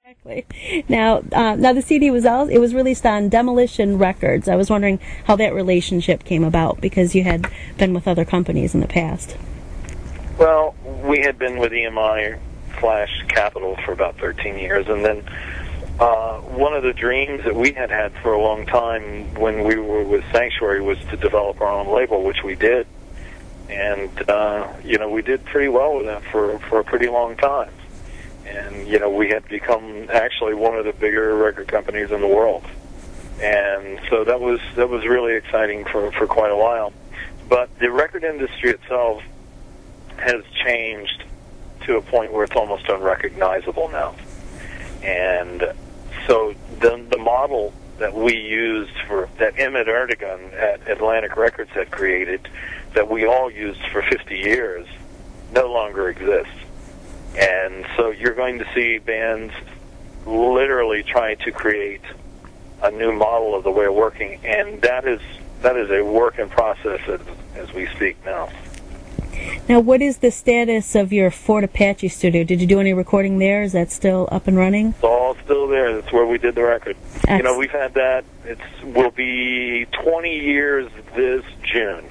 Exactly. Now the CD it was released on Demolition Records. I was wondering how that relationship came about because you had been with other companies in the past. Well, we had been with EMI / Capitol for about 13 years, and then one of the dreams that we had for a long time when we were with Sanctuary was to develop our own label, which we did. And, we did pretty well with that for a pretty long time. And, we had become actually one of the bigger record companies in the world. And so that was really exciting for quite a while. But the record industry itself has changed to a point where it's almost unrecognizable now. And so the model that we used that Emmett Erdogan at Atlantic Records had created, that we all used for 50 years, no longer exists. And so you're going to see bands literally trying to create a new model of the way of working, and that is a work in process as we speak now. Now, what is the status of your Fort Apache studio? Did you do any recording there? Is that still up and running? It's all still there. That's where we did the record. We've had that. Will be 20 years this June.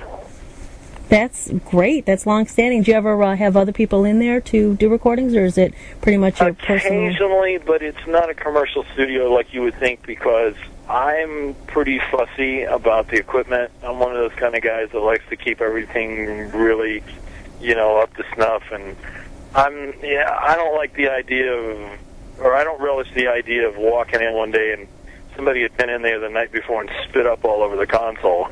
That's great. That's long-standing. Do you ever have other people in there to do recordings, or is it pretty much your personal? Occasionally, but it's not a commercial studio like you would think, because I'm pretty fussy about the equipment. I'm one of those kind of guys that likes to keep everything really, up to snuff. And I don't like the idea I don't relish the idea of walking in one day and somebody had been in there the night before and spit up all over the console.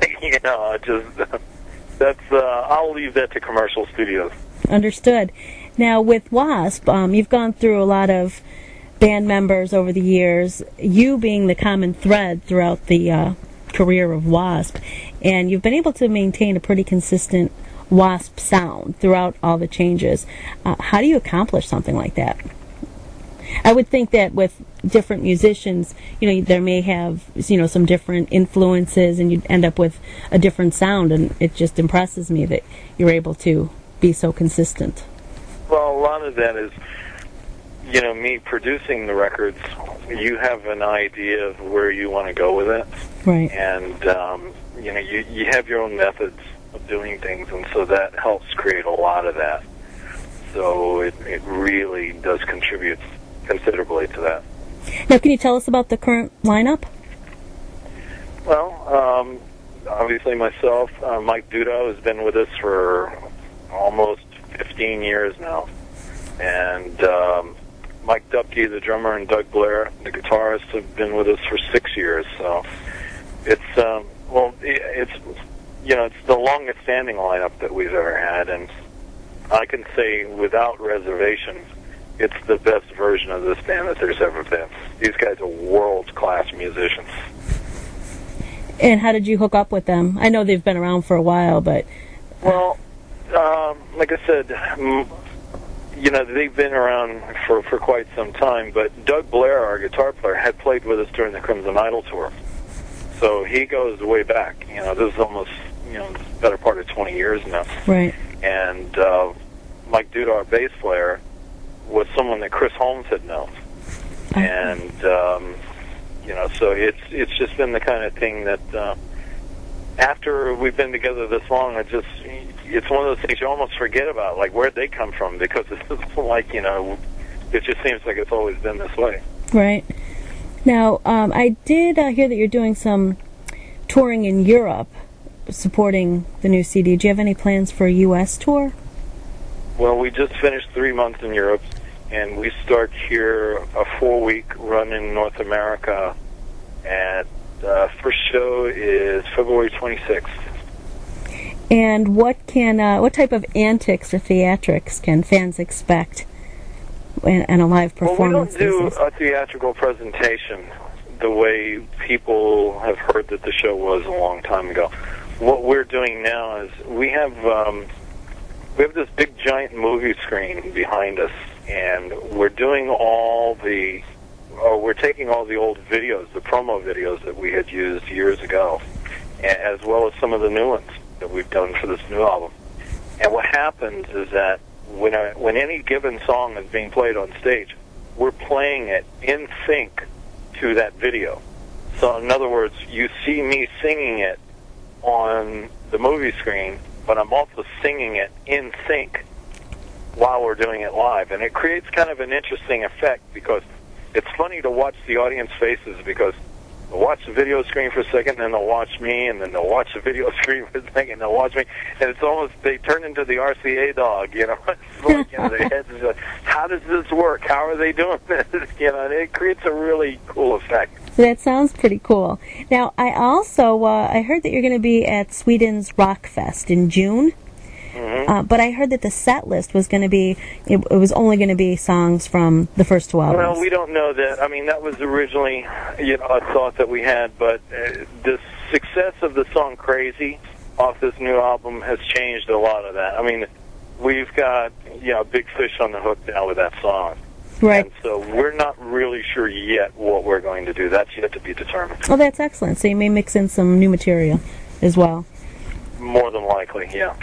I'll leave that to commercial studios. Understood. Now, with W.A.S.P, you've gone through a lot of band members over the years, you being the common thread throughout the career of W.A.S.P, and you've been able to maintain a pretty consistent W.A.S.P sound throughout all the changes. How do you accomplish something like that? I would think that with different musicians, there may have, some different influences, and you'd end up with a different sound, and it just impresses me that you're able to be so consistent. Well, a lot of that is, me producing the records. You have an idea of where you want to go with it. Right. And, you have your own methods of doing things, and so that helps create a lot of that. So it really does contribute considerably to that. Now, can you tell us about the current lineup? Well, obviously myself, Mike Duda has been with us for almost 15 years now, and Mike Dupke, the drummer, and Doug Blair, the guitarist, have been with us for 6 years. So it's it's the longest standing lineup that we've ever had, and I can say without reservation, it's the best version of this band that there's ever been. These guys are world-class musicians. And how did you hook up with them? I know they've been around for a while, but... Well, like I said, they've been around for quite some time, but Doug Blair, our guitar player, had played with us during the Crimson Idol tour. So he goes way back. This is almost, the better part of 20 years now. Right. And Mike Duda, our bass player, was someone that Chris Holmes had known. And, so it's just been the kind of thing that after we've been together this long, it's one of those things you almost forget about, like where'd they come from, because it's like, it just seems like it's always been this way. Right. Now, I did hear that you're doing some touring in Europe, supporting the new CD. Do you have any plans for a U.S. tour? Well, we just finished 3 months in Europe, and we start here a 4-week run in North America, and first show is February 26th. And what type of antics or theatrics can fans expect in a live performance? Well, we don't do a theatrical presentation the way people have heard that the show was a long time ago. What we're doing now is we have this big giant movie screen behind us, and we're doing we're taking all the old videos, the promo videos that we had used years ago, as well as some of the new ones that we've done for this new album. And what happens is that when any given song is being played on stage, we're playing it in sync to that video. So in other words, you see me singing it on the movie screen, but I'm also singing it in sync while we're doing it live. And it creates kind of an interesting effect, because it's funny to watch the audience faces, because they'll watch the video screen for a second, and then they'll watch me, and then they'll watch the video screen for a second, and they'll watch me, and it's almost, they turn into the RCA dog, you know. It's like, you know, their heads are like, how does this work? How are they doing this? You know, and it creates a really cool effect. That sounds pretty cool. Now, I also, I heard that you're going to be at Sweden's Rock Fest in June. Mm-hmm. But I heard that the set list was going to be, it was only going to be songs from the first 2 albums. Well, we don't know that. I mean, that was originally, you know, a thought that we had, but the success of the song Crazy off this new album has changed a lot of that. I mean, we've got, you know, big fish on the hook now with that song. Right. And so we're not really sure yet what we're going to do. That's yet to be determined. Oh, that's excellent. So you may mix in some new material as well. More than likely, yeah.